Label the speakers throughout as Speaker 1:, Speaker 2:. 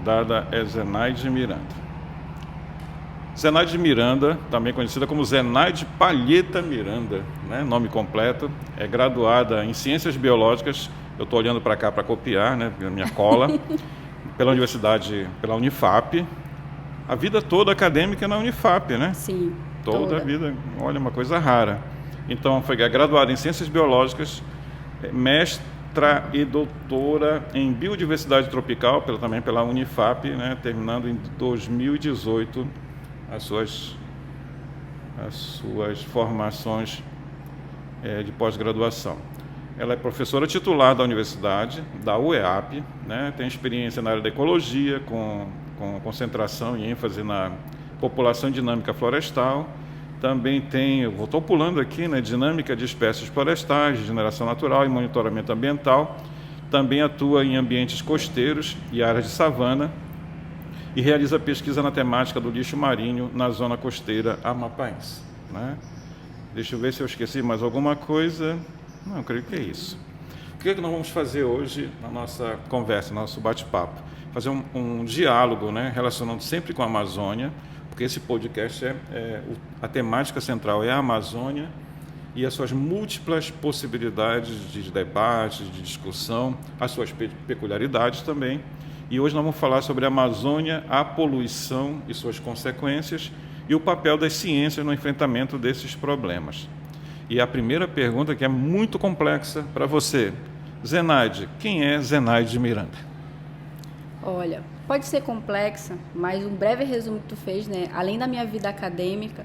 Speaker 1: convidada é Zenaide Miranda. Zenaide Miranda, também conhecida como Zenaide Palheta Miranda, né? Nome completo, é graduada em Ciências Biológicas, eu estou olhando para cá para copiar, né? Minha cola, pela Universidade, pela Unifap, a vida toda acadêmica na Unifap, né?
Speaker 2: Sim,
Speaker 1: Toda a vida, olha, uma coisa rara. Então, foi graduada em Ciências Biológicas, mestra e doutora em Biodiversidade Tropical, também pela Unifap, né? Terminando em 2018 as suas formações de pós-graduação. Ela é professora titular da universidade, da UEAP, né? Tem experiência na área da ecologia, com concentração e ênfase na população dinâmica florestal. Também tem, eu estou pulando aqui, né? Dinâmica de espécies florestais, regeneração natural e monitoramento ambiental. Também atua em ambientes costeiros e áreas de savana, e realiza pesquisa na temática do lixo marinho na zona costeira amapaense, né? Deixa eu ver se eu esqueci mais alguma coisa. Não, eu creio que é isso. O que é que nós vamos fazer hoje na nossa conversa, no nosso bate-papo? Fazer um diálogo, né, relacionando sempre com a Amazônia, porque esse podcast a temática central é a Amazônia e as suas múltiplas possibilidades de debate, de discussão, as suas peculiaridades também. E hoje nós vamos falar sobre a Amazônia, a poluição e suas consequências e o papel das ciências no enfrentamento desses problemas. E a primeira pergunta, que é muito complexa para você, Zenaide, quem é Zenaide Miranda?
Speaker 2: Olha, pode ser complexa, mas um breve resumo que tu fez, né? Além da minha vida acadêmica,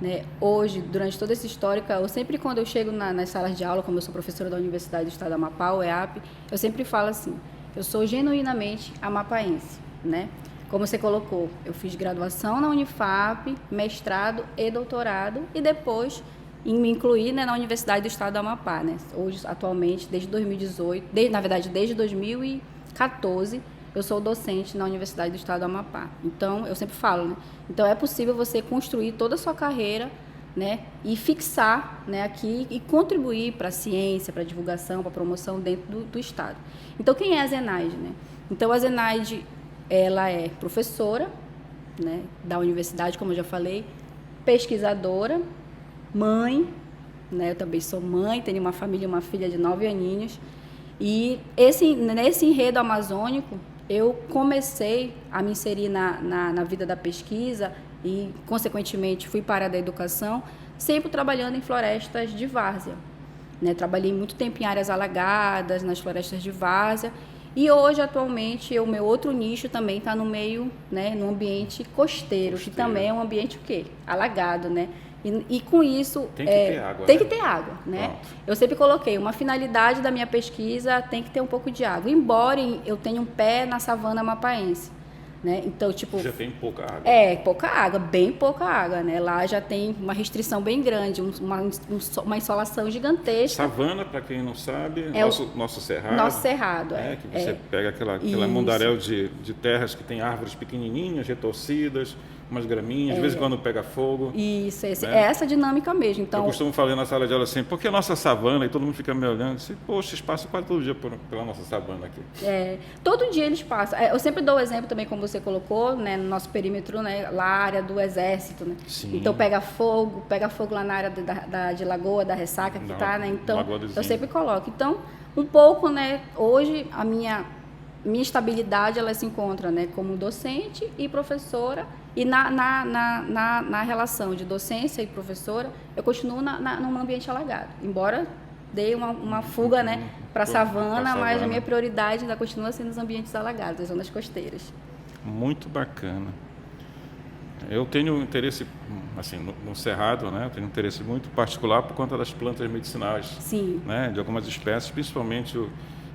Speaker 2: né? Hoje, durante toda essa histórica, eu sempre, quando eu chego nas salas de aula, como eu sou professora da Universidade do Estado do Amapá, UEAP, eu sempre falo assim: eu sou genuinamente amapaense, né? Como você colocou, eu fiz graduação na Unifap, mestrado e doutorado, e depois me incluí, né, na Universidade do Estado do Amapá, né? Hoje, atualmente, desde 2018, desde 2014, eu sou docente na Universidade do Estado do Amapá. Então, eu sempre falo, né? Então, é possível você construir toda a sua carreira, né, e fixar, né, aqui e contribuir para a ciência, para a divulgação, para a promoção dentro do Estado. Então, quem é a Zenaide, né? Então, a Zenaide, ela é professora, né, da universidade, como eu já falei, pesquisadora, mãe, né, eu também sou mãe, tenho uma família, uma filha de 9 aninhos, e nesse enredo amazônico, eu comecei a me inserir na vida da pesquisa e, consequentemente, fui para a da educação, sempre trabalhando em florestas de várzea, né? Trabalhei muito tempo em áreas alagadas, nas florestas de várzea, e hoje, atualmente, o meu outro nicho também está no meio, né, no ambiente costeiro, que também é um ambiente o quê? Alagado, né? E com isso...
Speaker 1: Tem que ter água,
Speaker 2: tem
Speaker 1: né?
Speaker 2: que ter água, né?
Speaker 1: Pronto.
Speaker 2: Eu sempre coloquei, uma finalidade da minha pesquisa tem que ter um pouco de água, embora eu tenha um pé na savana amapaense, né? Então, tipo...
Speaker 1: Já tem pouca água.
Speaker 2: Pouca água, bem pouca água, né? Lá já tem uma restrição bem grande, uma insolação gigantesca.
Speaker 1: Savana, para quem não sabe, nosso cerrado.
Speaker 2: Nosso cerrado,
Speaker 1: Que você pega aquela mundaréu de terras que tem árvores pequenininhas, retorcidas, umas graminhas, de vez em quando pega fogo.
Speaker 2: Isso,
Speaker 1: né?
Speaker 2: É essa dinâmica mesmo. Então,
Speaker 1: eu costumo falar na sala de aula assim, porque a nossa savana, e todo mundo fica me olhando, assim, poxa, espaço quase todo dia pela nossa savana aqui.
Speaker 2: Todo dia eles passam. Eu sempre dou o exemplo também, como você colocou, né, no nosso perímetro, né, lá a área do Exército, né?
Speaker 1: Sim.
Speaker 2: Então pega fogo lá na área de Lagoa da Ressaca, que tá, né? Então, eu sempre coloco. Então, um pouco, né, hoje a minha estabilidade, ela se encontra, né, como docente e professora, e na relação de docência e professora, eu continuo num ambiente alagado, embora dei uma fuga, né, para a savana, mas a minha prioridade ainda continua sendo os ambientes alagados, as zonas costeiras.
Speaker 1: Muito bacana. Eu tenho interesse, assim, no cerrado, né, eu tenho interesse muito particular por conta das plantas medicinais.
Speaker 2: Sim.
Speaker 1: Né, de algumas espécies, principalmente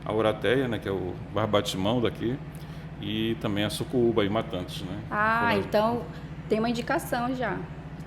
Speaker 1: a Urateia, né, que é o barbatimão daqui, e também a sucuúba e matantes, né?
Speaker 2: Então tem uma indicação já.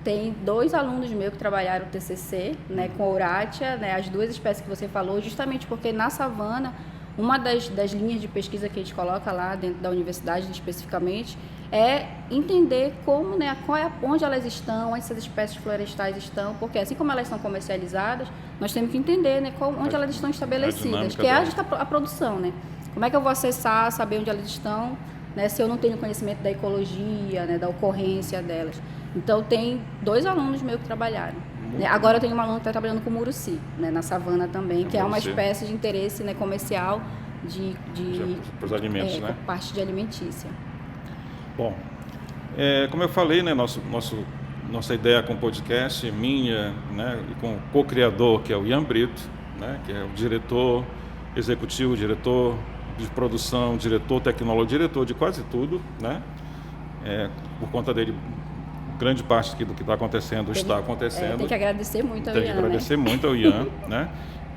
Speaker 2: Tem 2 alunos meus que trabalharam o TCC, né, com a Uratia, né, as 2 espécies que você falou, justamente porque na savana, uma das linhas de pesquisa que a gente coloca lá dentro da universidade, especificamente, é entender como, né, onde elas estão, onde essas espécies florestais estão, porque assim como elas são comercializadas, nós temos que entender, né, onde elas estão estabelecidas, que é a produção, né? Como é que eu vou acessar, saber onde elas estão, né, se eu não tenho conhecimento da ecologia, né, da ocorrência delas. Então, tem 2 alunos meus que trabalharam. Né? Agora eu tenho uma aluna que está trabalhando com muruci, né, na savana também, que é uma espécie de interesse, né, comercial
Speaker 1: para os alimentos, né?
Speaker 2: Parte de alimentícia.
Speaker 1: Bom, como eu falei, né, nossa ideia com o podcast, minha, né, e com o co-criador, que é o Ian Brito, né, que é o diretor executivo, diretor de produção, diretor tecnológico, diretor de quase tudo, né? Por conta dele, grande parte do que está acontecendo está acontecendo.
Speaker 2: Tem que agradecer muito ao Ian.
Speaker 1: Tem que agradecer muito ao Ian, né?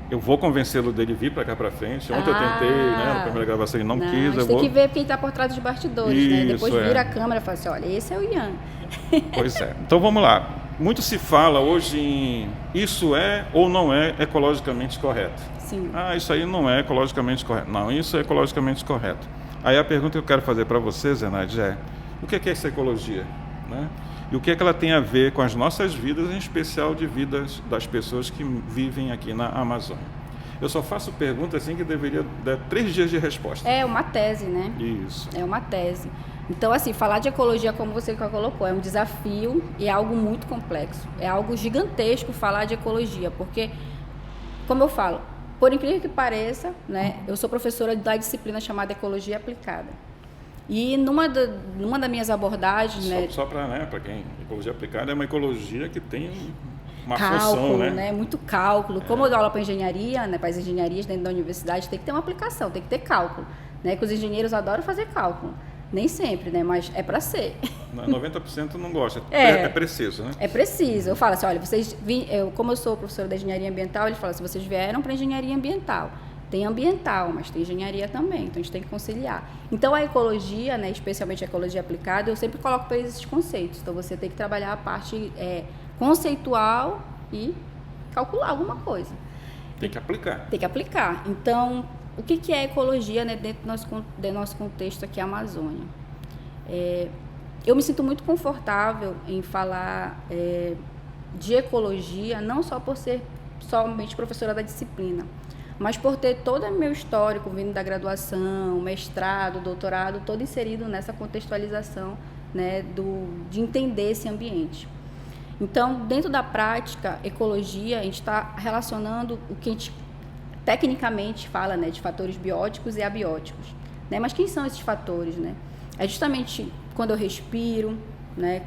Speaker 1: Eu vou convencê-lo dele vir para cá para frente. Ontem eu tentei, né? Na primeira gravação ele não quis.
Speaker 2: Tem que ver quem está por trás dos bastidores, né? Depois vira a câmera e fala assim, olha, esse é o Ian.
Speaker 1: Pois é. Então vamos lá. Muito se fala hoje em isso é ou não é ecologicamente correto.
Speaker 2: Sim.
Speaker 1: Isso aí não é ecologicamente correto. Não, isso é ecologicamente correto. Aí a pergunta que eu quero fazer para você, Zenaide, o que é essa ecologia? Né? E o que é que ela tem a ver com as nossas vidas, em especial de vidas das pessoas que vivem aqui na Amazônia? Eu só faço perguntas assim que deveria dar 3 dias de resposta.
Speaker 2: É uma tese, né?
Speaker 1: Isso.
Speaker 2: É uma tese. Então, assim, falar de ecologia, como você colocou, é um desafio e é algo muito complexo. É algo gigantesco falar de ecologia, porque, como eu falo, por incrível que pareça, né, eu sou professora da disciplina chamada Ecologia Aplicada. E numa das minhas abordagens...
Speaker 1: Só para quem... Ecologia aplicada é uma ecologia que tem uma
Speaker 2: cálculo,
Speaker 1: função,
Speaker 2: né? Muito cálculo. Como eu dou aula para engenharia, né, para as engenharias dentro da universidade, tem que ter uma aplicação, tem que ter cálculo. Né, que os engenheiros adoram fazer cálculo. Nem sempre, né? Mas é para ser.
Speaker 1: 90% não gosta. É preciso, né?
Speaker 2: É preciso. Eu falo assim, olha, como eu sou professora da engenharia ambiental, ele fala assim, vocês vieram para engenharia ambiental. Tem ambiental, mas tem engenharia também, então a gente tem que conciliar. Então a ecologia, né, especialmente a ecologia aplicada, eu sempre coloco para esses conceitos. Então você tem que trabalhar a parte conceitual e calcular alguma coisa.
Speaker 1: Tem que aplicar.
Speaker 2: Tem que aplicar. Então, o que é ecologia, né, dentro do nosso contexto aqui, a Amazônia? Eu me sinto muito confortável em falar de ecologia, não só por ser somente professora da disciplina, mas por ter todo o meu histórico, vindo da graduação, mestrado, doutorado, todo inserido nessa contextualização, né, de entender esse ambiente. Então, dentro da prática, ecologia, a gente está relacionando o que a gente tecnicamente fala, né, de fatores bióticos e abióticos. Né? Mas quem são esses fatores? Né? É justamente quando eu respiro, né,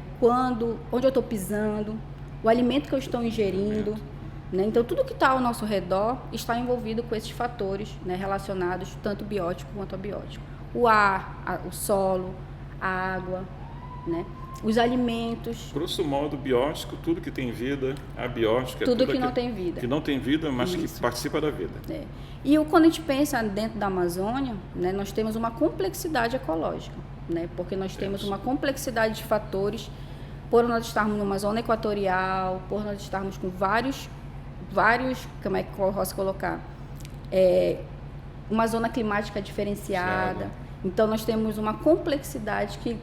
Speaker 2: onde eu estou pisando, o alimento que eu estou ingerindo. Né? Então, tudo que está ao nosso redor está envolvido com esses fatores, né, relacionados tanto biótico quanto abiótico. O ar, o solo, a água, né? Os alimentos.
Speaker 1: Grosso modo, biótico, tudo que tem vida, abiótico...
Speaker 2: Tudo que não tem vida.
Speaker 1: Que não tem vida, mas
Speaker 2: Isso.
Speaker 1: que participa da vida.
Speaker 2: E quando a gente pensa dentro da Amazônia, né, nós temos uma complexidade ecológica, né? Porque nós temos uma complexidade de fatores, por nós estarmos numa zona equatorial, por nós estarmos com vários, como é que eu posso colocar? Uma zona climática diferenciada. Então, nós temos uma complexidade que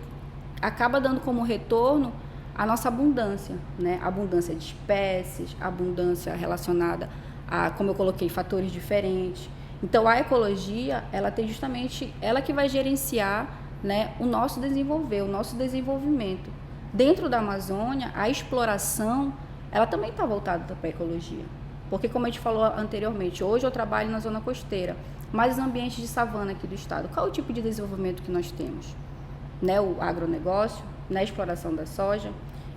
Speaker 2: acaba dando como retorno a nossa abundância, né? Abundância de espécies, abundância relacionada a, como eu coloquei, fatores diferentes. Então, a ecologia, ela tem justamente, ela que vai gerenciar, né, o nosso desenvolvimento. Dentro da Amazônia, a exploração, ela também está voltada para a ecologia. Porque, como a gente falou anteriormente, hoje eu trabalho na zona costeira, mas nos ambientes de savana aqui do estado, qual é o tipo de desenvolvimento que nós temos? Né, o agronegócio, né, a exploração da soja.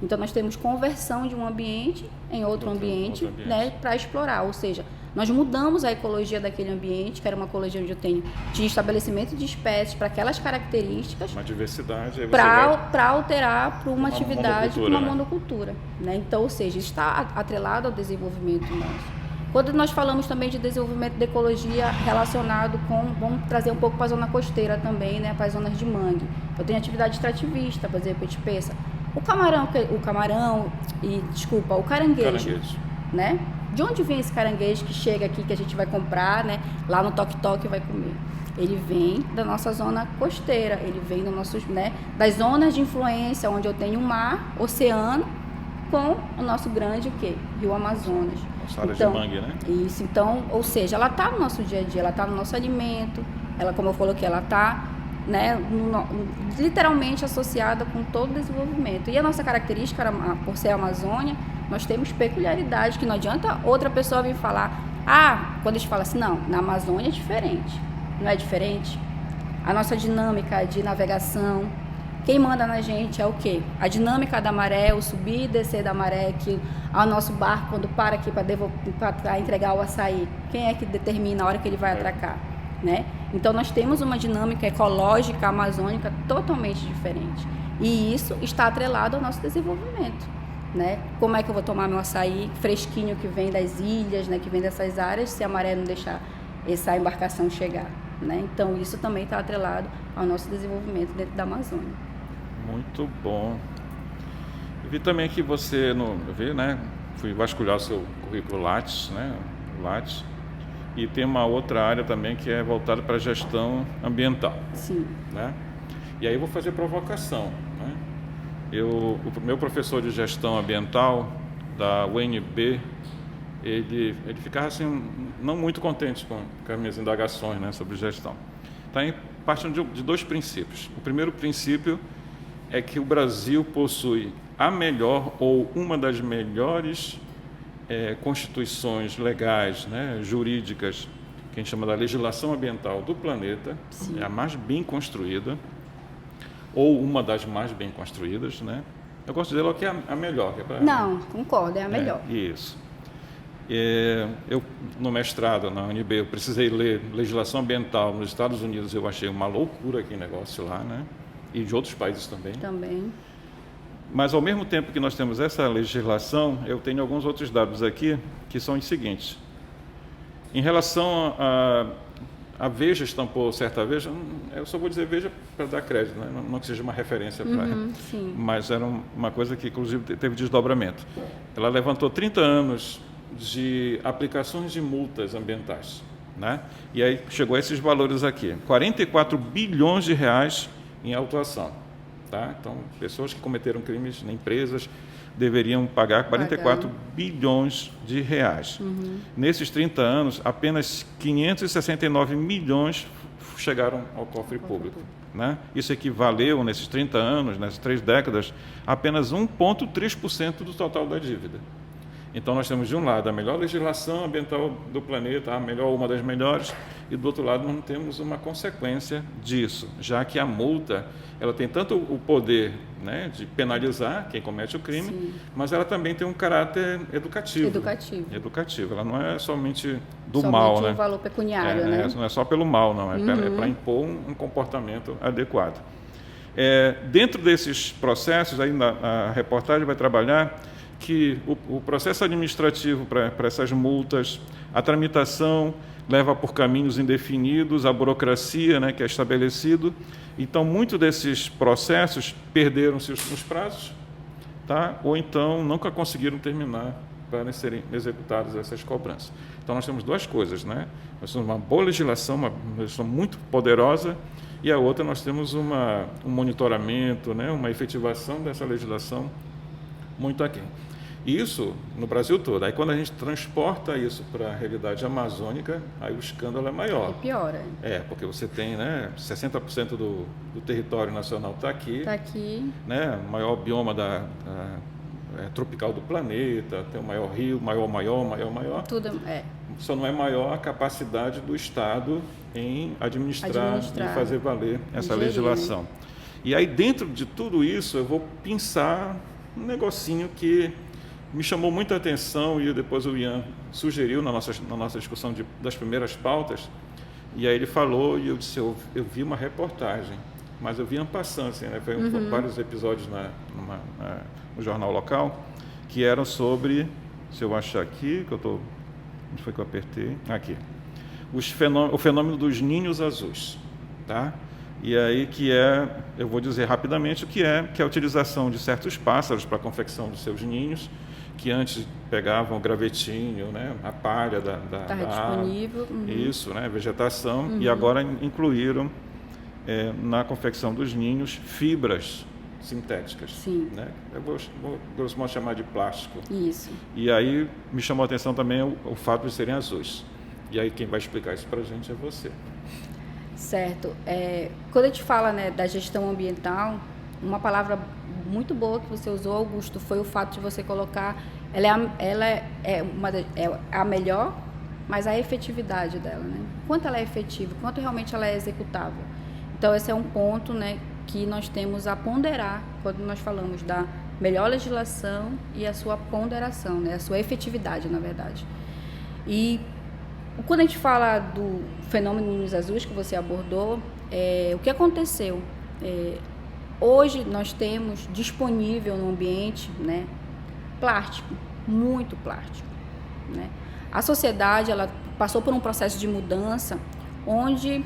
Speaker 2: Então, nós temos conversão de um ambiente em outro ambiente. Né, para explorar. Ou seja, nós mudamos a ecologia daquele ambiente, que era uma ecologia onde eu tinha estabelecimento de espécies para aquelas características.
Speaker 1: Uma diversidade.
Speaker 2: Para alterar para uma atividade, uma monocultura.
Speaker 1: Né?
Speaker 2: Então, ou seja, está atrelado ao desenvolvimento nosso. Quando nós falamos também de desenvolvimento de ecologia relacionado com, vamos trazer um pouco para a zona costeira também, né, para as zonas de mangue. Eu tenho atividade extrativista, por exemplo, a gente pensa, o caranguejo, né? De onde vem esse caranguejo que chega aqui, que a gente vai comprar, né, lá no Toque-Toque e vai comer? Ele vem da nossa zona costeira, ele vem do nossos, né, das zonas de influência, onde eu tenho o mar, oceano, com o nosso grande, o quê? Rio Amazonas.
Speaker 1: Área de mangue, né?
Speaker 2: Isso, então, ou seja, ela está no nosso dia a dia, ela está no nosso alimento, ela, como eu coloquei, ela está né, literalmente associada com todo o desenvolvimento. E a nossa característica, por ser a Amazônia, nós temos peculiaridades que não adianta outra pessoa vir falar, quando a gente fala assim, não, na Amazônia é diferente. Não é diferente? A nossa dinâmica de navegação, quem manda na gente é o quê? A dinâmica da maré, o subir e descer da maré, que o nosso barco, quando para aqui para entregar o açaí, quem é que determina a hora que ele vai atracar? Né? Então, nós temos uma dinâmica ecológica amazônica totalmente diferente. E isso está atrelado ao nosso desenvolvimento. Né? Como é que eu vou tomar meu açaí fresquinho que vem das ilhas, né, que vem dessas áreas, se a maré não deixar essa embarcação chegar? Né? Então, isso também está atrelado ao nosso desenvolvimento dentro da Amazônia.
Speaker 1: Muito bom. Eu vi também que você, fui vasculhar o seu currículo Lattes, né? Lattes, e tem uma outra área também que é voltada para a gestão ambiental.
Speaker 2: Sim.
Speaker 1: Né? E aí eu vou fazer provocação. Né? O meu professor de gestão ambiental da UNB, ele ficava assim, não muito contente com as minhas indagações, né, sobre gestão. Está partindo de dois princípios. O primeiro princípio é que o Brasil possui a melhor ou uma das melhores constituições legais, né, jurídicas, que a gente chama da legislação ambiental do planeta. Sim. É a mais bem construída, ou uma das mais bem construídas, né? Eu gosto de dizer que é a melhor. Que é
Speaker 2: Não, concordo, é a melhor.
Speaker 1: Isso. Eu, no mestrado na UNB, eu precisei ler legislação ambiental nos Estados Unidos, eu achei uma loucura aquele negócio lá, né? E de outros países também.
Speaker 2: Também.
Speaker 1: Mas, ao mesmo tempo que nós temos essa legislação, eu tenho alguns outros dados aqui, que são os seguintes. Em relação a Veja estampou certa Veja, eu só vou dizer Veja para dar crédito, né? Não que seja uma referência para
Speaker 2: sim.
Speaker 1: Mas era uma coisa que, inclusive, teve desdobramento. Ela levantou 30 anos de aplicações de multas ambientais, né? E aí chegou a esses valores aqui, 44 bilhões de reais em autuação, tá? Então, pessoas que cometeram crimes, empresas, deveriam pagar 44 bilhões de reais. Nesses 30 anos, apenas 569 milhões chegaram ao cofre público. Né? Isso equivaleu, nesses 30 anos, nessas 3 décadas, apenas 1,3% do total da dívida. Então, nós temos, de um lado, a melhor legislação ambiental do planeta, a melhor, uma das melhores, e, do outro lado, não temos uma consequência disso, já que a multa, ela tem tanto o poder, né, de penalizar quem comete o crime, sim, mas ela também tem um caráter educativo. Ela não é somente do mal, né?
Speaker 2: Um valor pecuniário, né?
Speaker 1: Não é só pelo mal, não. É para impor um comportamento adequado. Dentro desses processos, aí a reportagem vai trabalhar que o processo administrativo para essas multas, a tramitação leva por caminhos indefinidos, a burocracia, né, que é estabelecido. Então, muitos desses processos perderam-se os prazos, tá? Ou então nunca conseguiram terminar para serem executadas essas cobranças. Então, nós temos duas coisas, né? Nós temos uma boa legislação, uma legislação muito poderosa, e a outra nós temos um monitoramento, né, uma efetivação dessa legislação muito aquém. Isso no Brasil todo. Aí, quando a gente transporta isso para a realidade amazônica, aí o escândalo é maior.
Speaker 2: E piora.
Speaker 1: Porque você tem, né, 60% do território nacional está aqui.
Speaker 2: Está aqui.
Speaker 1: Né, o maior bioma tropical do planeta, tem o maior rio, maior.
Speaker 2: Tudo é.
Speaker 1: Só não é maior a capacidade do Estado em administrar e fazer valer essa legislação. E aí, dentro de tudo isso, eu vou pensar um negocinho que me chamou muita atenção e depois o Ian sugeriu na nossa discussão das primeiras pautas, e aí ele falou e eu disse, eu vi uma reportagem, mas eu vi en passant, assim, né? Foi vários episódios no jornal local, que eram sobre, se eu achar aqui, onde foi que eu apertei? Aqui. O fenômeno dos ninhos azuis, tá? E aí eu vou dizer rapidamente o que é a utilização de certos pássaros para a confecção dos seus ninhos, que antes pegavam o gravetinho, né, a palha da
Speaker 2: disponível.
Speaker 1: Isso, né, vegetação, e agora incluíram na confecção dos ninhos fibras sintéticas.
Speaker 2: Sim.
Speaker 1: Né? Eu vou grosso modo chamar de plástico.
Speaker 2: Isso.
Speaker 1: E aí me chamou a atenção também o fato de serem azuis. E aí quem vai explicar isso para a gente é você.
Speaker 2: Certo. Quando a gente fala, né, da gestão ambiental, uma palavra muito boa que você usou, Augusto, foi o fato de você colocar, ela é a melhor, mas a efetividade dela, né? Quanto ela é efetiva, quanto realmente ela é executável. Então, esse é um ponto, né, que nós temos a ponderar quando nós falamos da melhor legislação e a sua ponderação, né, a sua efetividade, na verdade. E quando a gente fala do fenômeno Ninhos Azuis que você abordou, o que aconteceu? Hoje nós temos disponível no ambiente, né, plástico, muito plástico, né? A sociedade, ela passou por um processo de mudança onde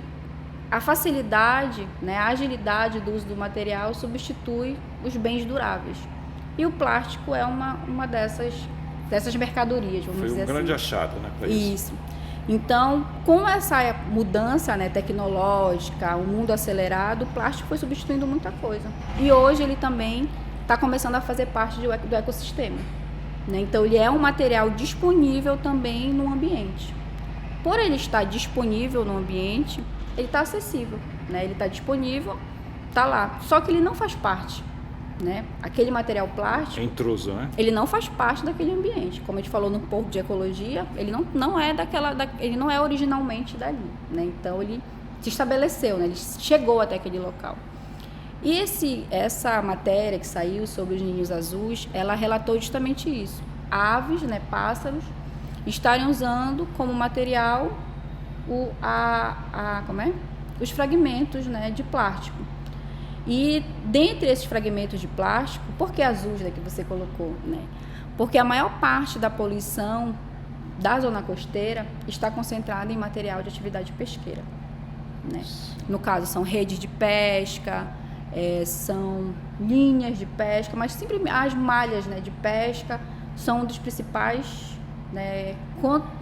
Speaker 2: a facilidade, né, a agilidade do uso do material substitui os bens duráveis. E o plástico é uma dessas mercadorias, vamos dizer assim.
Speaker 1: Foi um grande achado, né, para
Speaker 2: isso. Então, com essa mudança, né, tecnológica, o mundo acelerado, o plástico foi substituindo muita coisa. E hoje ele também está começando a fazer parte do ecossistema, né? Então, ele é um material disponível também no ambiente. Por ele estar disponível no ambiente, ele está acessível, né? Ele está disponível, está lá. Só que ele não faz parte, né? Aquele material plástico...
Speaker 1: É intruso, né?
Speaker 2: Ele não faz parte daquele ambiente. Como a gente falou no pouco de ecologia, ele não é ele não é originalmente dali, né? Então, ele se estabeleceu, né? Ele chegou até aquele local. E essa matéria que saiu sobre os ninhos azuis, ela relatou justamente isso. Aves, né, pássaros, estarem usando como material os fragmentos, né, de plástico. E dentre esses fragmentos de plástico, por que azuis, né, que você colocou, né? Porque a maior parte da poluição da zona costeira está concentrada em material de atividade pesqueira, né? No caso, são redes de pesca, são linhas de pesca, mas sempre as malhas, né, de pesca são um dos principais, né, vamos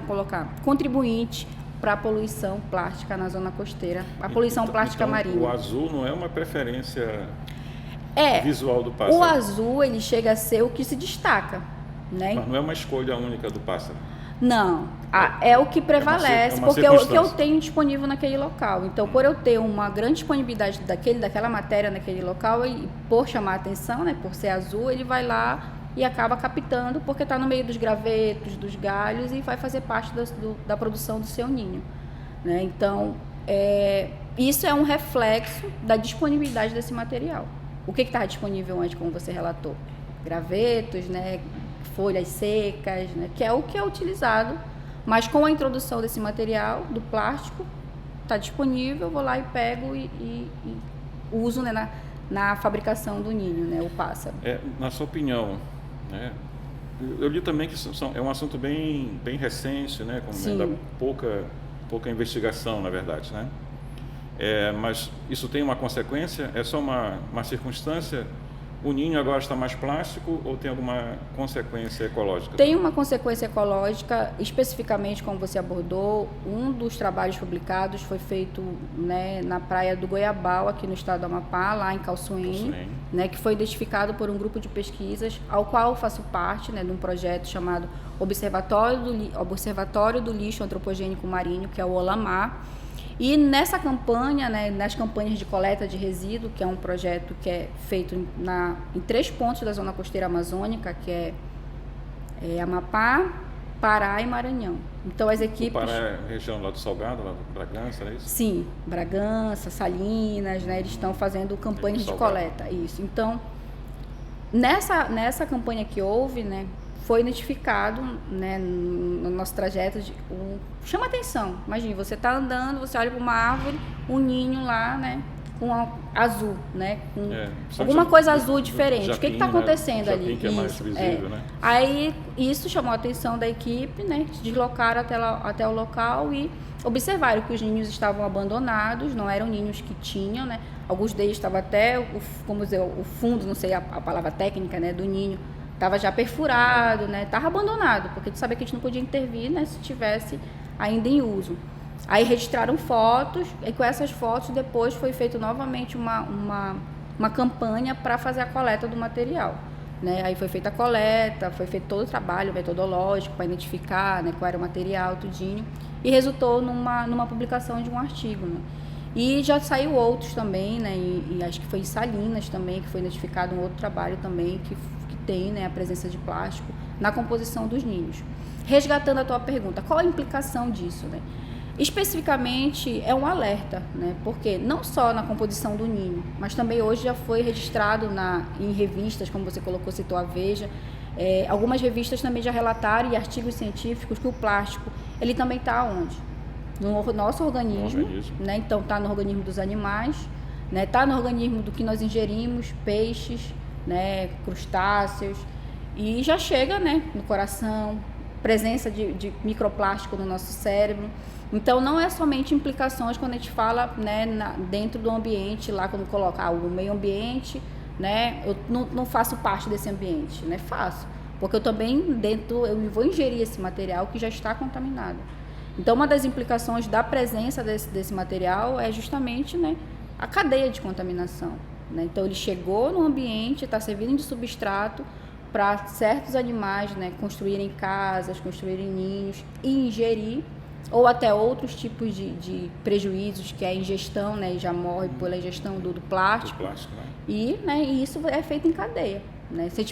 Speaker 2: colocar, contribuintes para a poluição plástica na zona costeira, a poluição plástica marinha.
Speaker 1: O azul não é uma preferência visual do pássaro?
Speaker 2: O azul, ele chega a ser o que se destaca, né?
Speaker 1: Mas não é uma escolha única do pássaro?
Speaker 2: Não, é o que prevalece, porque é o que eu tenho disponível naquele local. Então, por eu ter uma grande disponibilidade daquela matéria naquele local, e por chamar a atenção, né, por ser azul, ele vai lá e acaba captando, porque está no meio dos gravetos, dos galhos, e vai fazer parte da produção do seu ninho, né? Então, isso é um reflexo da disponibilidade desse material. O que estava disponível antes, como você relatou? Gravetos, né, folhas secas, né, que é o que é utilizado, mas com a introdução desse material, do plástico, está disponível, eu vou lá e pego e uso, né, na fabricação do ninho, né, o pássaro.
Speaker 1: Na sua opinião, né, eu li também que é um assunto bem recente, né, com ainda pouca investigação, na verdade, né? Mas isso tem uma consequência? É só uma circunstância? O ninho agora está mais plástico ou tem alguma consequência ecológica?
Speaker 2: Tem uma consequência ecológica, especificamente como você abordou. Um dos trabalhos publicados foi feito, né, na praia do Goiabal, aqui no estado do Amapá, lá em Calçoene, né, que foi identificado por um grupo de pesquisas, ao qual eu faço parte, né, de um projeto chamado Observatório do Lixo Antropogênico Marinho, que é o OLAMAR. E nessa campanha, né, nas campanhas de coleta de resíduo, que é um projeto que é feito em 3 pontos da zona costeira amazônica, que é Amapá, Pará e Maranhão. Então as equipes...
Speaker 1: O Pará é a região lá do Salgado, lá do Bragança, é isso?
Speaker 2: Sim, Bragança, Salinas, né, eles estão fazendo campanhas de coleta, isso. Então, nessa campanha que houve, né, foi identificado, né, no nosso trajeto, chama atenção. Imagina, você está andando, você olha para uma árvore, um ninho lá, né, com azul, né, com alguma coisa azul diferente. O que está acontecendo ali?
Speaker 1: Que é mais visível, né?
Speaker 2: Aí isso chamou a atenção da equipe, né, se deslocaram até o local e observaram que os ninhos estavam abandonados, não eram ninhos que tinham, né, alguns deles estavam até, como dizer, o fundo, não sei a palavra técnica, né, do ninho, estava já perfurado, né? Estava abandonado, porque tu sabia que a gente não podia intervir, né, se tivesse ainda em uso. Aí registraram fotos, e com essas fotos depois foi feita novamente uma campanha para fazer a coleta do material. né? Aí foi feita a coleta, foi feito todo o trabalho metodológico para identificar, né, qual era o material, tudinho, e resultou numa publicação de um artigo, né? E já saiu outros também, né? E acho que foi em Salinas também, que foi identificado um outro trabalho também que tem, né, a presença de plástico na composição dos ninhos. Resgatando a tua pergunta, qual a implicação disso, né? Especificamente é um alerta, né? Porque não só na composição do ninho, mas também hoje já foi registrado em revistas, como você colocou, citou a Veja, algumas revistas também já relataram, e artigos científicos, que o plástico, ele também está onde? No nosso organismo, né? Então está no organismo dos animais, né? Está no organismo do que nós ingerimos, peixes, né? Crustáceos, e já chega, né, no coração, presença de microplástico no nosso cérebro. Então, não é somente implicações quando a gente fala, né, dentro do ambiente, lá quando coloca o meio ambiente, né, eu não faço parte desse ambiente, né, faço, porque eu também eu vou ingerir esse material que já está contaminado. Então, uma das implicações da presença desse material é justamente, né, a cadeia de contaminação, né? Então, ele chegou no ambiente, está servindo de substrato para certos animais, né, construírem casas, construírem ninhos e ingerir, ou até outros tipos de prejuízos, que é a ingestão, né, e já morre pela ingestão do plástico.
Speaker 1: Né?
Speaker 2: E isso é feito em cadeia, né? Se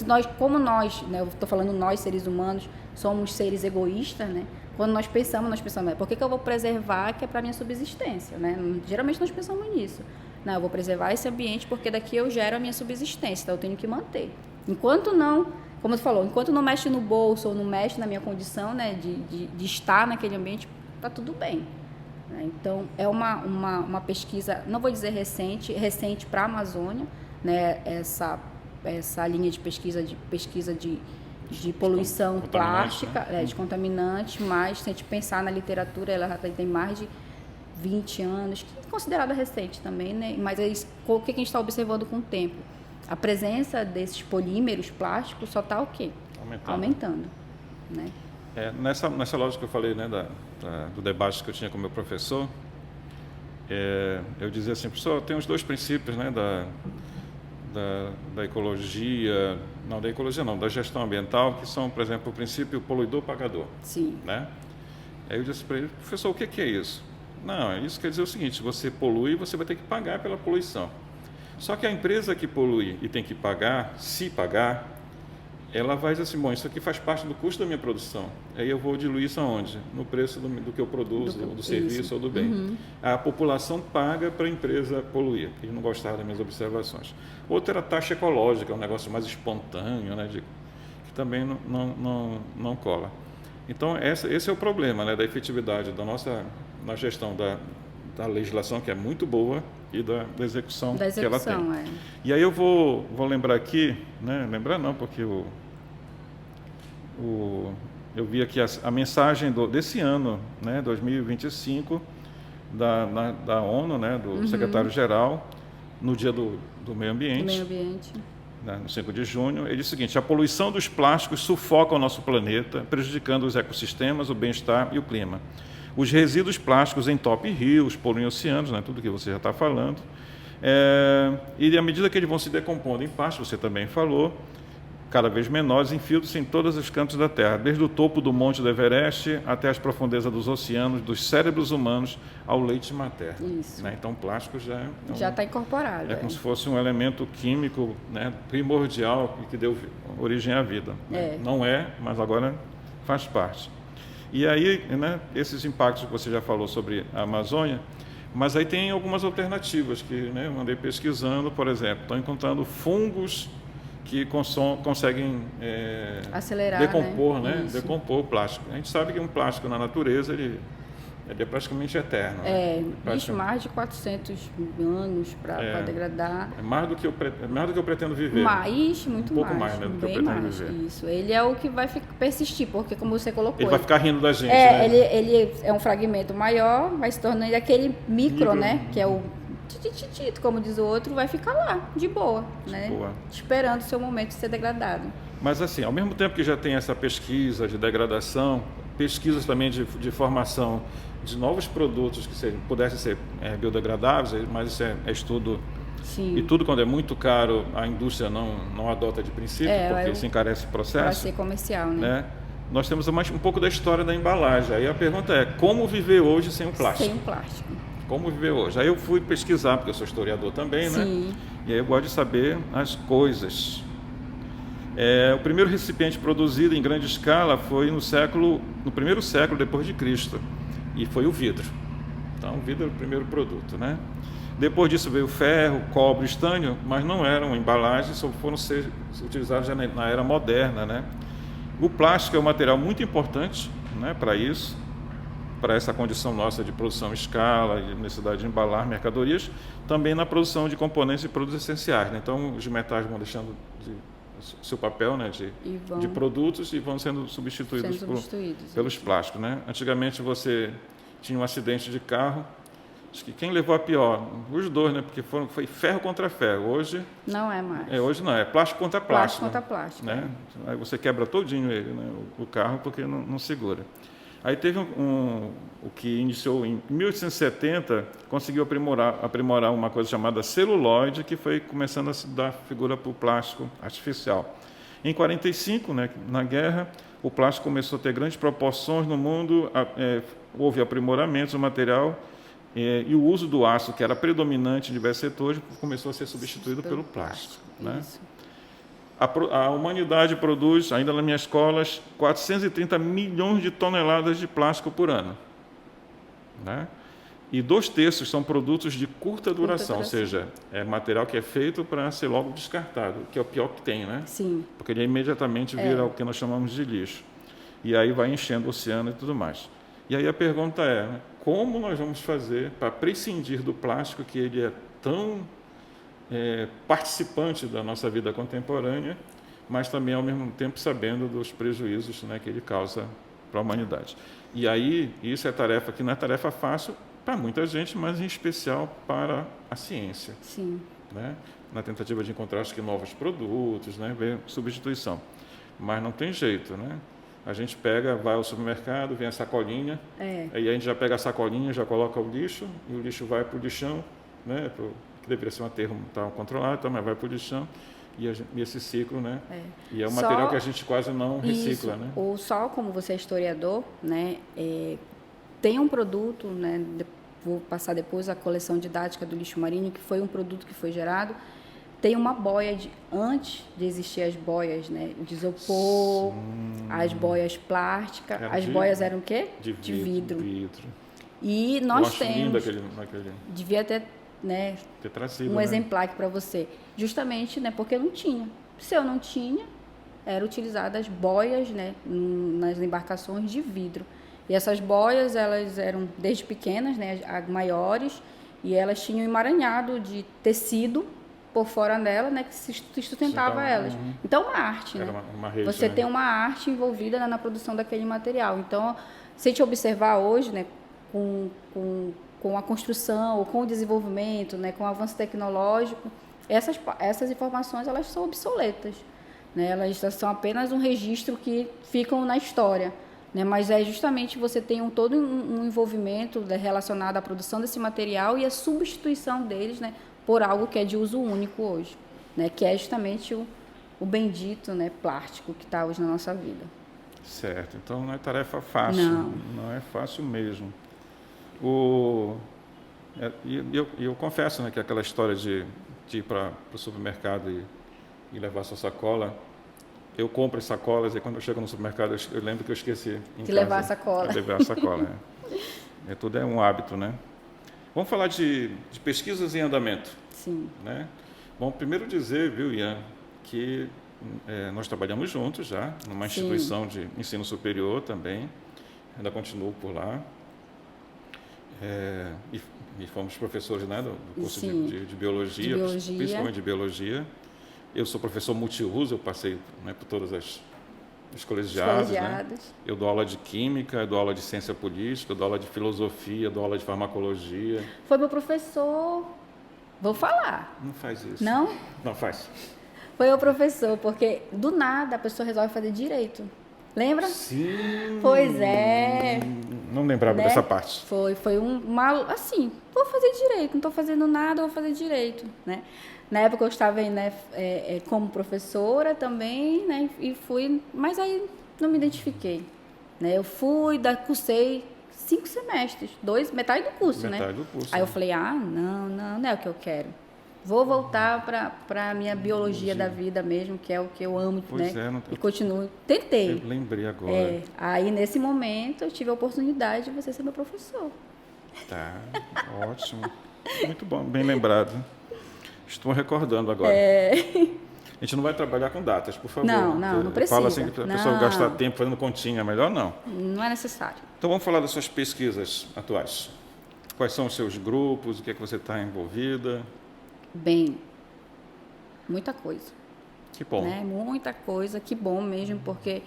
Speaker 2: nós, como nós, né, eu estou falando nós, seres humanos, somos seres egoístas, né? Quando nós pensamos, por que eu vou preservar, que é para minha subsistência, né? Geralmente nós pensamos nisso. Não, eu vou preservar esse ambiente porque daqui eu gero a minha subsistência, então eu tenho que manter. Enquanto não, como você falou, enquanto não mexe no bolso ou não mexe na minha condição, né, de estar naquele ambiente, está tudo bem, né? Então, é uma pesquisa, não vou dizer recente para a Amazônia, né, essa linha de pesquisa de poluição plástica,
Speaker 1: né?
Speaker 2: De contaminante, mas se a gente pensar na literatura, ela já tem mais de 20 anos, que é considerada recente também, né? Mas o que a gente está observando com o tempo? A presença desses polímeros plásticos só está o quê? Aumentando, né?
Speaker 1: Nessa lógica que eu falei, né, do debate que eu tinha com o meu professor, eu dizia assim, professor, tem os dois princípios, né, da ecologia, da gestão ambiental, que são, por exemplo, o princípio poluidor-pagador.
Speaker 2: Sim.
Speaker 1: Né? Aí eu disse para ele, professor, o que é isso? Não, isso quer dizer o seguinte, se você polui, você vai ter que pagar pela poluição. Só que a empresa que polui e tem que pagar, se pagar, ela vai dizer assim, bom, isso aqui faz parte do custo da minha produção. Aí eu vou diluir isso aonde? No preço do que eu produzo, do serviço ou do bem.
Speaker 2: Uhum.
Speaker 1: A população paga para a empresa poluir, que não gostaram das minhas observações. Outra era a taxa ecológica, um negócio mais espontâneo, né, que também não cola. Então, esse é o problema, né, da efetividade na gestão da legislação, que é muito boa, e da execução que ela tem. E aí eu vou lembrar aqui, né, lembrar não, porque eu vi aqui a mensagem desse ano, né, 2025, da ONU, né, do secretário-geral, no dia do meio ambiente.
Speaker 2: Do meio ambiente.
Speaker 1: Né, no 5 de junho, ele diz o seguinte, a poluição dos plásticos sufoca o nosso planeta, prejudicando os ecossistemas, o bem-estar e o clima. Os resíduos plásticos entopem rios, poluem oceanos, né, tudo que você já está falando. E à medida que eles vão se decompondo em partes, você também falou, cada vez menores, infiltram-se em todos os cantos da Terra, desde o topo do Monte do Everest até as profundezas dos oceanos, dos cérebros humanos ao leite materno.
Speaker 2: Isso.
Speaker 1: Né? Então, o plástico
Speaker 2: já está incorporado.
Speaker 1: É como se fosse um elemento químico, né, primordial que deu origem à vida. Né? Não é, mas agora faz parte. E aí, né, esses impactos que você já falou sobre a Amazônia, mas aí tem algumas alternativas que, né, eu andei pesquisando, por exemplo, estão encontrando fungos que conseguem
Speaker 2: acelerar,
Speaker 1: decompor, né? Decompor o plástico. A gente sabe que um plástico na natureza ele é praticamente eterno.
Speaker 2: Existe mais de 400 anos para degradar.
Speaker 1: É mais do que eu pretendo viver.
Speaker 2: Muito
Speaker 1: um pouco
Speaker 2: mais,
Speaker 1: né, do que eu pretendo viver.
Speaker 2: Isso. Ele é o que vai persistir, porque como você colocou...
Speaker 1: Ele vai ficar rindo da gente, né?
Speaker 2: Ele é um fragmento maior, vai se tornando aquele micro, né? Que é o tititito, como diz o outro, vai ficar lá, de boa, né? Esperando o seu momento de ser degradado.
Speaker 1: Mas assim, ao mesmo tempo que já tem essa pesquisa de degradação, pesquisas também de formação de novos produtos que pudessem ser biodegradáveis, mas isso é estudo
Speaker 2: Sim.
Speaker 1: E tudo quando é muito caro, a indústria não adota de princípio, porque se encarece o processo.
Speaker 2: Para ser comercial, né?
Speaker 1: Nós temos um pouco da história da embalagem. Aí a pergunta é, como viver hoje sem o plástico?
Speaker 2: Sem o plástico.
Speaker 1: Como viver hoje? Aí eu fui pesquisar, porque eu sou historiador também,
Speaker 2: Sim.
Speaker 1: né? E aí eu gosto de saber as coisas. O primeiro recipiente produzido em grande escala foi no primeiro século depois de Cristo, e foi o vidro. Então, o vidro era o primeiro produto, né? Depois disso veio o ferro, cobre, estânio, mas não eram embalagens, só foram ser utilizados já na era moderna, né? O plástico é um material muito importante, né, para isso, para essa condição nossa de produção em escala e necessidade de embalar mercadorias, também na produção de componentes e produtos essenciais, né? Então, os metais vão deixando seu papel, né, de produtos e vão sendo substituídos, pelos plásticos, né? Antigamente você tinha um acidente de carro, acho que quem levou a pior? Os dois, né? Porque foi ferro contra ferro. Hoje
Speaker 2: não é mais.
Speaker 1: Hoje não, é plástico contra plástico.
Speaker 2: Plástico contra plástico.
Speaker 1: Né? Aí você quebra todinho ele, né, o carro, porque não segura. Aí teve o que iniciou em 1870, conseguiu aprimorar uma coisa chamada celuloide, que foi começando a se dar figura para o plástico artificial. Em 45, né, na guerra, o plástico começou a ter grandes proporções no mundo, houve aprimoramentos do material, e o uso do aço, que era predominante em diversos setores, começou a ser substituído pelo plástico. Né? A humanidade produz, ainda nas minhas escolas, 430 milhões de toneladas de plástico por ano. Né? E 2/3 são produtos de curta duração, ou seja, é material que é feito para ser logo descartado, que é o pior que tem, né?
Speaker 2: Sim.
Speaker 1: Porque ele imediatamente vira o que nós chamamos de lixo. E aí vai enchendo o oceano e tudo mais. E aí a pergunta é, né, como nós vamos fazer para prescindir do plástico, que ele é tão participante da nossa vida contemporânea, mas também, ao mesmo tempo, sabendo dos prejuízos, né, que ele causa para a humanidade. E aí, isso é tarefa que não é tarefa fácil para muita gente, mas em especial para a ciência.
Speaker 2: Sim.
Speaker 1: Né? Na tentativa de encontrar, acho que, novos produtos, né, ver substituição. Mas não tem jeito, né? A gente vai ao supermercado, vem a sacolinha, aí a gente já pega a sacolinha, já coloca o lixo, e o lixo vai para o lixão, né, que deveria ser um aterro controlado, mas vai para o lixão, e esse ciclo, né? E é um material que a gente quase não recicla, né?
Speaker 2: O Sol, como você é historiador, né, tem um produto, né, vou passar depois a coleção didática do lixo marinho, que foi um produto que foi gerado. Tem uma boia, antes de existir as boias, né, de isopor, as boias plásticas, as boias eram o quê?
Speaker 1: De vidro.
Speaker 2: E nós temos... Devia ter, né,
Speaker 1: ter trazido,
Speaker 2: um exemplar aqui para você. Justamente, né, porque não tinha. Se eu não tinha, eram utilizadas boias, né, nas embarcações de vidro. E essas boias, elas eram desde pequenas, né, maiores, e elas tinham emaranhado de tecido por fora dela, né, que se sustentava elas. Então, uma arte, né?
Speaker 1: Uma rede,
Speaker 2: você tem uma arte envolvida na produção daquele material. Então, se a gente observar hoje, né, com a construção, ou com o desenvolvimento, né, com o avanço tecnológico, essas informações, elas são obsoletas. Né? Elas são apenas um registro que ficam na história. Né? Mas é justamente você tem todo um envolvimento, né, relacionado à produção desse material e a substituição deles, né, por algo que é de uso único hoje, né? Que é justamente o bendito, né, plástico que está hoje na nossa vida.
Speaker 1: Certo, então não é tarefa fácil, não é fácil mesmo. Eu confesso, né, que aquela história de ir para o supermercado e levar sua sacola, eu compro as sacolas e quando eu chego no supermercado eu lembro que eu esqueci
Speaker 2: de levar a sacola.
Speaker 1: De levar a sacola, tudo é um hábito, né? Vamos falar de pesquisas em andamento.
Speaker 2: Sim.
Speaker 1: Né? Bom, primeiro dizer, viu, Ian, que nós trabalhamos juntos já, numa instituição de ensino superior também, ainda continuo por lá, e fomos professores, né, do curso de biologia, principalmente de biologia. Eu sou professor multiuso, eu passei, né, por todas os colegiados. Né? Eu dou aula de química, eu dou aula de ciência política, eu dou aula de filosofia, eu dou aula de farmacologia.
Speaker 2: Foi meu professor, vou falar.
Speaker 1: Não faz isso.
Speaker 2: Não?
Speaker 1: Não faz.
Speaker 2: Foi meu professor, porque do nada a pessoa resolve fazer direito. Lembra?
Speaker 1: Sim.
Speaker 2: Pois é.
Speaker 1: Não lembrava
Speaker 2: né?
Speaker 1: dessa parte.
Speaker 2: Foi assim, vou fazer direito, não estou fazendo nada, vou fazer direito, né? Na época eu estava, né, como professora também, né, e fui, mas aí não me identifiquei, né? Eu cursei 5 semestres, metade do curso, né?
Speaker 1: Metade do curso.
Speaker 2: Aí eu falei, não é o que eu quero. Vou voltar para a minha biologia da vida mesmo, que é o que eu amo,
Speaker 1: Pois
Speaker 2: né? E continuo. Tentei.
Speaker 1: Eu lembrei agora.
Speaker 2: Aí, nesse momento, eu tive a oportunidade de você ser meu professor.
Speaker 1: Tá, ótimo. Muito bom, bem lembrado. Estou recordando agora. A gente não vai trabalhar com datas, por favor.
Speaker 2: Não precisa.
Speaker 1: Fala assim que a pessoa gastar tempo fazendo continha, melhor não.
Speaker 2: Não é necessário.
Speaker 1: Então vamos falar das suas pesquisas atuais. Quais são os seus grupos, o que é que você está envolvida?
Speaker 2: Bem, muita coisa.
Speaker 1: Que bom.
Speaker 2: Né? Muita coisa, que bom mesmo, porque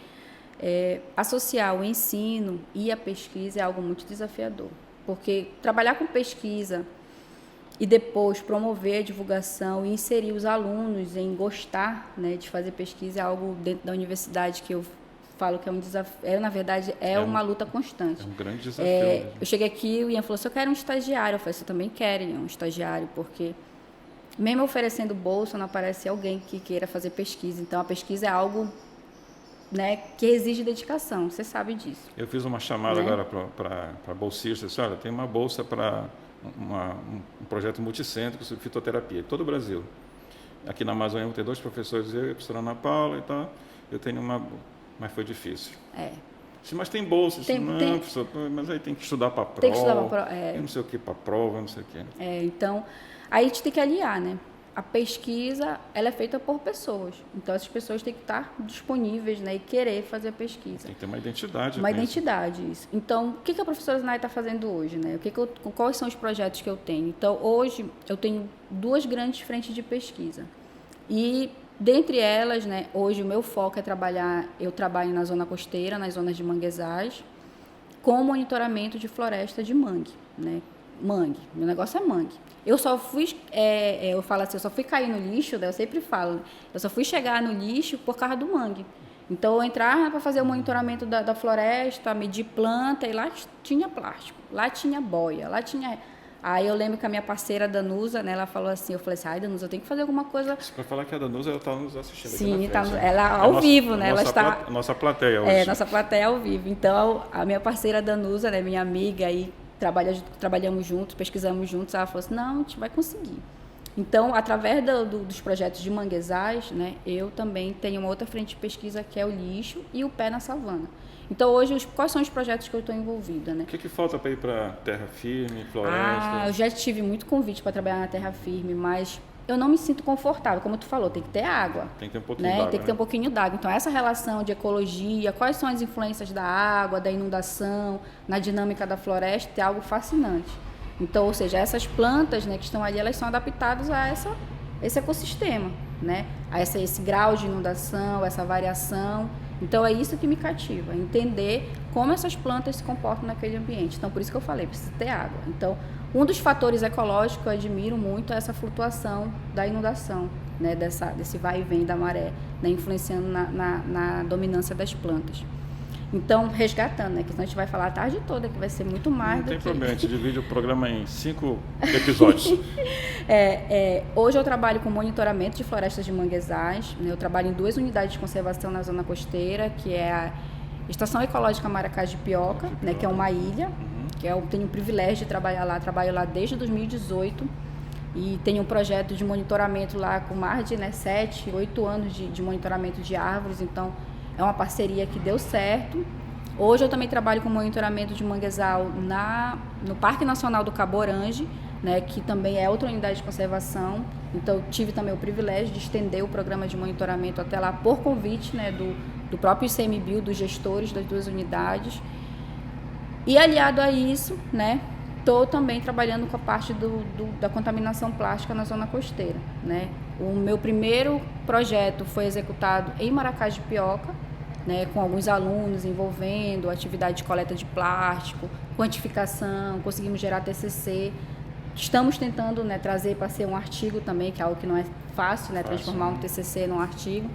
Speaker 2: associar o ensino e a pesquisa é algo muito desafiador. Porque trabalhar com pesquisa e depois promover a divulgação e inserir os alunos em gostar, né, de fazer pesquisa é algo dentro da universidade que eu falo que é um desafio, na verdade, uma luta constante.
Speaker 1: É um grande desafio.
Speaker 2: Eu cheguei aqui e o Ian falou, se eu quero um estagiário, eu falei, você também quer um estagiário, porque mesmo oferecendo bolsa, não aparece alguém que queira fazer pesquisa. Então, a pesquisa é algo, né, que exige dedicação, você sabe disso.
Speaker 1: Eu fiz uma chamada agora para bolsistas, disse, olha, tem uma bolsa para um projeto multicêntrico sobre fitoterapia, todo o Brasil. Aqui na Amazônia eu vou ter 2 professores, eu e a professora Ana Paula e tal, eu tenho mas foi difícil. Mas tem bolsa, professor, mas aí tem que estudar para a prova,
Speaker 2: tem que estudar para a prova,
Speaker 1: eu não sei o que para a prova, não sei o que.
Speaker 2: Então, aí a gente tem que aliar, né? A pesquisa, ela é feita por pessoas. Então, essas pessoas têm que estar disponíveis, né, e querer fazer a pesquisa.
Speaker 1: Tem que ter uma identidade.
Speaker 2: Uma identidade, isso. Então, o que a professora Zinai está fazendo hoje, né? Quais são os projetos que eu tenho? Então, hoje, eu tenho 2 grandes frentes de pesquisa. E, dentre elas, né, hoje o meu foco é eu trabalho na zona costeira, nas zonas de manguezais, com monitoramento de floresta de mangue, né? Mangue, meu negócio é mangue. Eu só fui, eu falo assim, eu só fui cair no lixo, né? Eu sempre falo, eu só fui chegar no lixo por causa do mangue. Então, eu entrava para fazer o monitoramento da floresta, medir planta, e lá tinha plástico, lá tinha boia, lá tinha... Aí eu lembro que a minha parceira Danusa, né, ela falou assim, eu falei assim, Danusa, eu tenho que fazer alguma coisa...
Speaker 1: Para falar que a Danusa, ela está nos assistindo.
Speaker 2: Sim, ela ao vivo, né? Ela está...
Speaker 1: Nossa plateia hoje.
Speaker 2: Nossa plateia ao vivo. Então, a minha parceira Danusa, né, minha amiga, aí trabalhamos juntos, pesquisamos juntos, ela falou assim, não, a gente vai conseguir. Então, através dos projetos de manguezais, né, eu também tenho uma outra frente de pesquisa que é o lixo e o pé na savana. Então, hoje, quais são os projetos que eu estou envolvida, né?
Speaker 1: O que falta para ir para terra firme, floresta?
Speaker 2: Eu já tive muito convite para trabalhar na terra firme, mas eu não me sinto confortável. Como tu falou, tem que ter água.
Speaker 1: Tem que ter um pouquinho
Speaker 2: né?
Speaker 1: d'água.
Speaker 2: Tem que ter um pouquinho d'água. Então, essa relação de ecologia, quais são as influências da água, da inundação, na dinâmica da floresta, é algo fascinante. Então, ou seja, essas plantas, né, que estão ali, elas são adaptadas a esse ecossistema, né? A esse grau de inundação, essa variação. Então, é isso que me cativa, entender como essas plantas se comportam naquele ambiente. Então, por isso que eu falei, precisa ter água. Então, um dos fatores ecológicos que eu admiro muito é essa flutuação da inundação, né? Desse vai e vem da maré, né? Influenciando na dominância das plantas. Então, resgatando, né? Que senão a gente vai falar a tarde toda, que vai ser muito mais do que...
Speaker 1: Não tem problema, a gente divide o programa em 5 episódios.
Speaker 2: Hoje eu trabalho com monitoramento de florestas de manguezais, né? Eu trabalho em 2 unidades de conservação na zona costeira, que é a Estação Ecológica Maracás de Pioca, né? Que é uma ilha, que eu tenho o privilégio de trabalhar lá, trabalho lá desde 2018, e tenho um projeto de monitoramento lá com mais de 7, 8 anos de monitoramento de árvores, então... É uma parceria que deu certo. Hoje eu também trabalho com monitoramento de manguezal no Parque Nacional do Cabo Orange, né, que também é outra unidade de conservação. Então, eu tive também o privilégio de estender o programa de monitoramento até lá por convite, né, do próprio ICMBio, dos gestores das 2 unidades. E aliado a isso, né, estou também trabalhando com a parte da contaminação plástica na zona costeira, né. O meu primeiro projeto foi executado em Maracás de Pioca, né, com alguns alunos envolvendo atividade de coleta de plástico, quantificação, conseguimos gerar TCC. Estamos tentando, né, trazer para ser um artigo também, que é algo que não é fácil, né, transformar um TCC num artigo.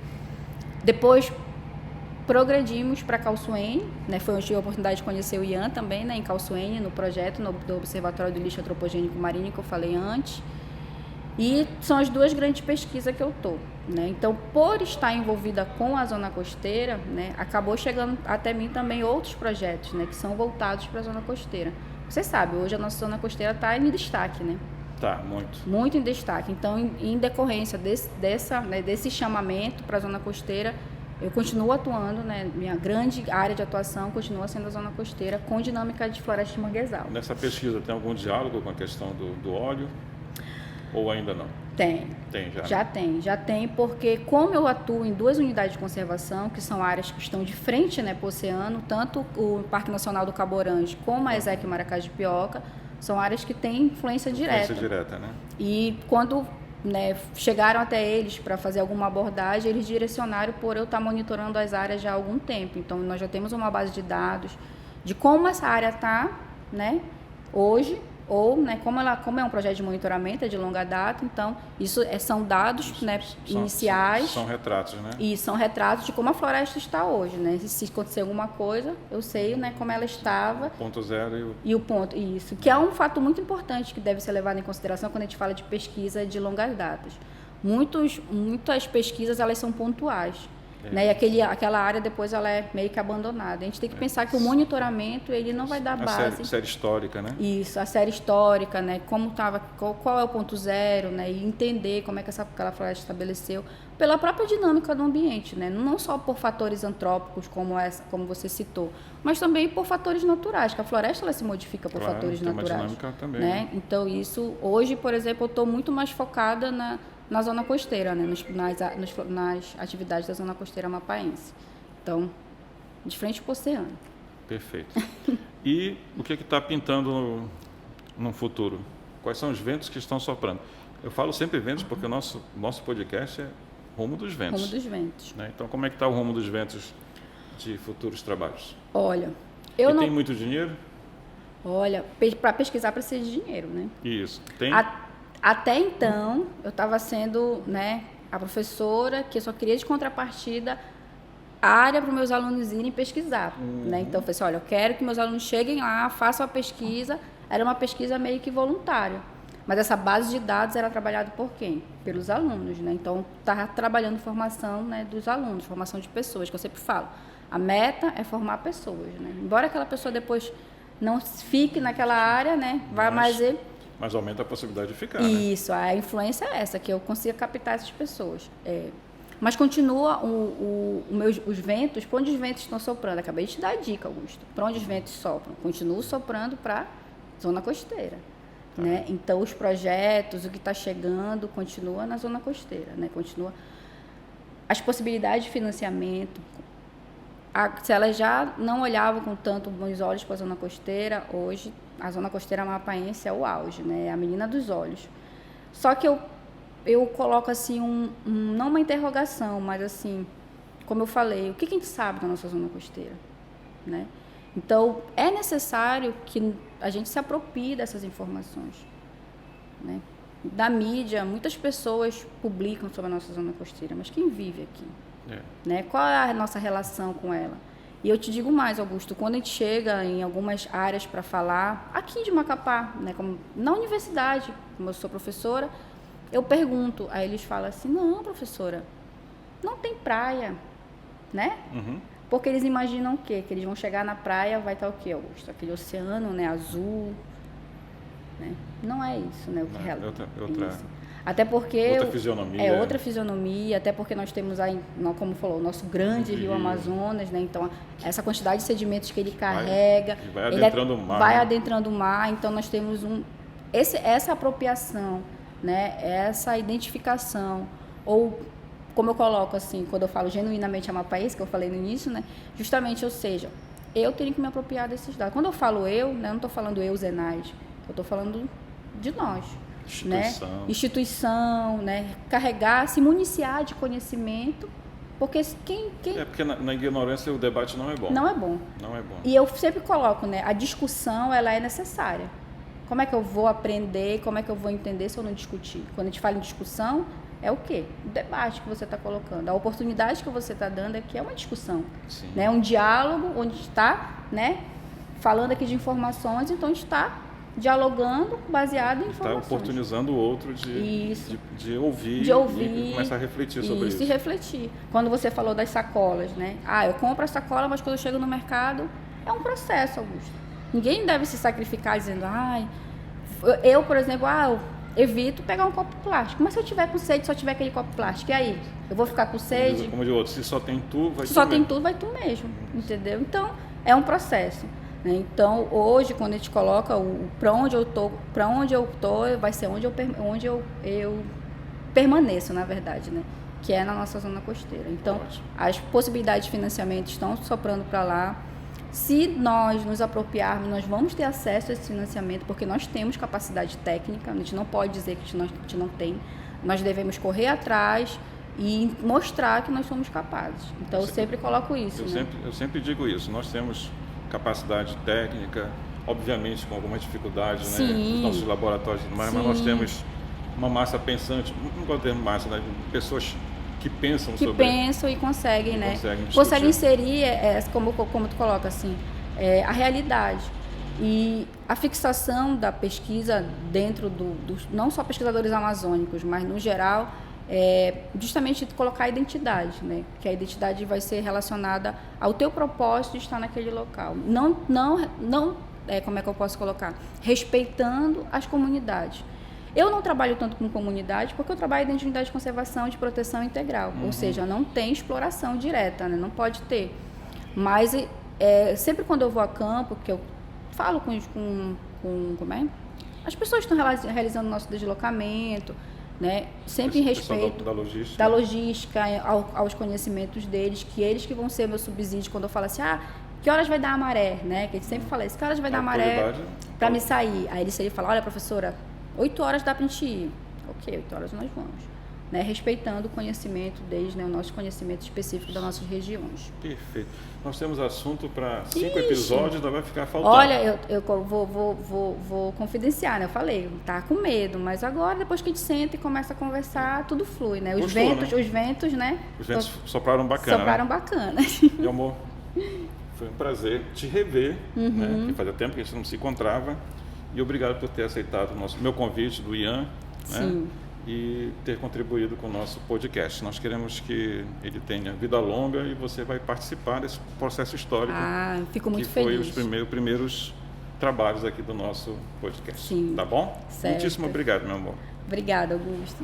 Speaker 2: Depois progredimos para Calçoene, né? Foi onde eu tive a oportunidade de conhecer o Ian também, né? Em Calçoene, no projeto do Observatório do Lixo Antropogênico Marinho, que eu falei antes. E são as duas grandes pesquisas que eu estou, né? Então, por estar envolvida com a zona costeira, né, acabou chegando até mim também outros projetos, né, que são voltados para a zona costeira. Você sabe, hoje a nossa zona costeira está em destaque, né?
Speaker 1: Tá, muito.
Speaker 2: Muito em destaque. Então, em decorrência desse chamamento para a zona costeira, eu continuo atuando, né? Minha grande área de atuação continua sendo a zona costeira com dinâmica de floresta de manguezal.
Speaker 1: Nessa pesquisa tem algum diálogo com a questão do óleo? Ou ainda não?
Speaker 2: Tem.
Speaker 1: Tem já?
Speaker 2: Já tem, porque como eu atuo em 2 unidades de conservação, que são áreas que estão de frente, né, para o oceano, tanto o Parque Nacional do Cabo Orange como a ESEC Maracajá-Pioca, são áreas que têm influência direta.
Speaker 1: Influência direta, né?
Speaker 2: E quando, né, chegaram até eles para fazer alguma abordagem, eles direcionaram por eu estar monitorando as áreas já há algum tempo. Então, nós já temos uma base de dados de como essa área está, né, hoje, ou, né, como é um projeto de monitoramento, é de longa data, então isso são dados, né, iniciais.
Speaker 1: São retratos, né?
Speaker 2: E são retratos de como a floresta está hoje, né? Se acontecer alguma coisa, eu sei, né, como ela estava.
Speaker 1: Ponto zero
Speaker 2: e o ponto, isso, que é um fato muito importante que deve ser levado em consideração quando a gente fala de pesquisa de longas datas. Muitas pesquisas, elas são pontuais. Né? E aquela área depois ela é meio que abandonada. A gente tem que pensar que o monitoramento ele não vai dar base.
Speaker 1: A série histórica, né?
Speaker 2: Isso, a série histórica, né? Como estava, qual é o ponto zero, né? E entender como é que aquela floresta estabeleceu pela própria dinâmica do ambiente, né? Não só por fatores antrópicos como você citou, mas também por fatores naturais, que a floresta ela se modifica por fatores naturais.
Speaker 1: Uma dinâmica também,
Speaker 2: né? Então isso, hoje, por exemplo, eu estou muito mais focada na zona costeira, né? nas atividades da zona costeira amapaense. Então, de frente para o oceano.
Speaker 1: Perfeito. E o que está pintando no futuro? Quais são os ventos que estão soprando? Eu falo sempre ventos porque o nosso podcast é Rumo dos Ventos.
Speaker 2: Rumo dos Ventos.
Speaker 1: Né? Então, como é que está o Rumo dos Ventos de futuros trabalhos?
Speaker 2: Olha,
Speaker 1: tem muito dinheiro?
Speaker 2: Olha, para pesquisar precisa de dinheiro, né?
Speaker 1: Isso. Tem...
Speaker 2: Até então, eu estava sendo, né, a professora que eu só queria de contrapartida área para os meus alunos irem pesquisar. Né? Então, eu falei assim, olha, eu quero que meus alunos cheguem lá, façam a pesquisa. Era uma pesquisa meio que voluntária. Mas essa base de dados era trabalhada por quem? Pelos alunos. Né? Então, estava trabalhando formação, né, dos alunos, formação de pessoas, que eu sempre falo. A meta é formar pessoas. Né? Embora aquela pessoa depois não fique naquela área, né,
Speaker 1: mas aumenta a possibilidade de ficar,
Speaker 2: Isso, né? A influência é essa, que eu consiga captar essas pessoas. Mas continua os ventos, para onde os ventos estão soprando? Acabei de te dar a dica, Augusto. Para onde os ventos sopram? Continuam soprando para a zona costeira. Tá. Né? Então, os projetos, o que está chegando, continua na zona costeira. Né? Continua. As possibilidades de financiamento, se elas já não olhavam com tanto bons olhos para a zona costeira, hoje a zona costeira amapaense é o auge, né? É a menina dos olhos. Só que eu coloco assim não uma interrogação, mas assim, como eu falei, o que a gente sabe da nossa zona costeira, né? Então, é necessário que a gente se aproprie dessas informações, né? Da mídia, muitas pessoas publicam sobre a nossa zona costeira, mas quem vive aqui? Né? Qual é a nossa relação com ela? E eu te digo mais, Augusto, quando a gente chega em algumas áreas para falar, aqui de Macapá, né, como na universidade, como eu sou professora, eu pergunto, aí eles falam assim, não, professora, não tem praia, né? Uhum. Porque eles imaginam o quê? Que eles vão chegar na praia, vai estar o quê, Augusto? Aquele oceano, né, azul, né? Não é isso, né? O que até porque
Speaker 1: outra fisionomia.
Speaker 2: Outra fisionomia, até porque nós temos aí, como falou, o nosso grande rio Amazonas, né? Então, essa quantidade de sedimentos que ele carrega,
Speaker 1: vai adentrando o mar.
Speaker 2: Vai adentrando o mar, então nós temos essa apropriação, né? Essa identificação, ou como eu coloco assim, quando eu falo genuinamente amapaense, que eu falei no início, né? Justamente, ou seja, eu tenho que me apropriar desses dados. Quando eu falo eu, né? Eu não estou falando eu, Zenais, eu estou falando de nós. Instituição, né? Carregar, se municiar de conhecimento, porque
Speaker 1: porque na ignorância o debate não é bom.
Speaker 2: Não é bom.
Speaker 1: Não é bom.
Speaker 2: E eu sempre coloco, né? A discussão, ela é necessária. Como é que eu vou aprender, como é que eu vou entender se eu não discutir? Quando a gente fala em discussão, é o quê? O debate que você está colocando, a oportunidade que você está dando é que é uma discussão,
Speaker 1: Sim.
Speaker 2: né? Um diálogo onde está, né, falando aqui de informações, então a gente está dialogando baseado em informações.
Speaker 1: Está oportunizando o outro de ouvir, e começar a refletir sobre isso.
Speaker 2: E refletir. Quando você falou das sacolas, né? Eu compro a sacola, mas quando eu chego no mercado, é um processo, Augusto. Ninguém deve se sacrificar dizendo, eu, por exemplo, eu evito pegar um copo plástico. Mas se eu tiver com sede, só tiver aquele copo plástico, e aí? Eu vou ficar com sede?
Speaker 1: Como de outro, se só tem tu, vai tu
Speaker 2: Se só tem
Speaker 1: mesmo.
Speaker 2: tu, vai tu mesmo, entendeu? Então, é um processo. Então, hoje, quando a gente coloca para onde eu tô, vai ser onde eu permaneço, na verdade, né? Que é na nossa zona costeira. Então,
Speaker 1: Ótimo.
Speaker 2: as possibilidades de financiamento estão soprando para lá. Se nós nos apropriarmos, nós vamos ter acesso a esse financiamento, porque nós temos capacidade técnica, a gente não pode dizer que a gente não tem. Nós devemos correr atrás e mostrar que nós somos capazes. Então, eu sempre coloco isso.
Speaker 1: Eu sempre digo isso, nós temos capacidade técnica, obviamente com algumas dificuldades, né, nos nossos laboratórios, mas nós temos uma massa pensante, não gosto de ter massa, né, pessoas que pensam
Speaker 2: que
Speaker 1: sobre...
Speaker 2: pensam e conseguem, né?
Speaker 1: Conseguem
Speaker 2: inserir, como tu coloca assim, a realidade. E a fixação da pesquisa dentro não só pesquisadores amazônicos, mas no geral, justamente colocar a identidade, né? Que a identidade vai ser relacionada ao teu propósito de estar naquele local. Não como é que eu posso colocar? Respeitando as comunidades. Eu não trabalho tanto com comunidade porque eu trabalho dentro de unidade de conservação e de proteção integral, ou seja, não tem exploração direta, né? Não pode ter. Mas sempre quando eu vou a campo, que eu falo com as pessoas que estão realizando o nosso deslocamento, né? Sempre em respeito
Speaker 1: da
Speaker 2: logística aos conhecimentos deles, que eles que vão ser meu subsídio quando eu falo assim, que horas vai dar a maré, né? Que a gente sempre fala isso, que horas vai dar a maré para me sair? Aí ele fala, olha, professora, 8 horas dá para a gente ir. Ok, 8 horas nós vamos. Né? Respeitando o conhecimento deles, né? O nosso conhecimento específico das nossas regiões.
Speaker 1: Perfeito. Nós temos assunto para 5 episódios, ainda vai ficar faltando.
Speaker 2: Olha, eu vou confidenciar, né? Eu falei, tá com medo, mas agora, depois que a gente senta e começa a conversar, tudo flui, né? Os ventos, né?
Speaker 1: Os ventos sopraram bacana.
Speaker 2: Sopraram
Speaker 1: né?
Speaker 2: bacana.
Speaker 1: Meu amor, foi um prazer te rever, né? Que fazia tempo que a gente não se encontrava. E obrigado por ter aceitado meu convite do Ian, né? E ter contribuído com o nosso podcast. Nós queremos que ele tenha vida longa e você vai participar desse processo histórico.
Speaker 2: Fico muito
Speaker 1: feliz.
Speaker 2: Que
Speaker 1: foi os primeiros trabalhos aqui do nosso podcast.
Speaker 2: Sim.
Speaker 1: Tá bom?
Speaker 2: Certo.
Speaker 1: Muitíssimo obrigado, meu amor.
Speaker 2: Obrigada, Augusto.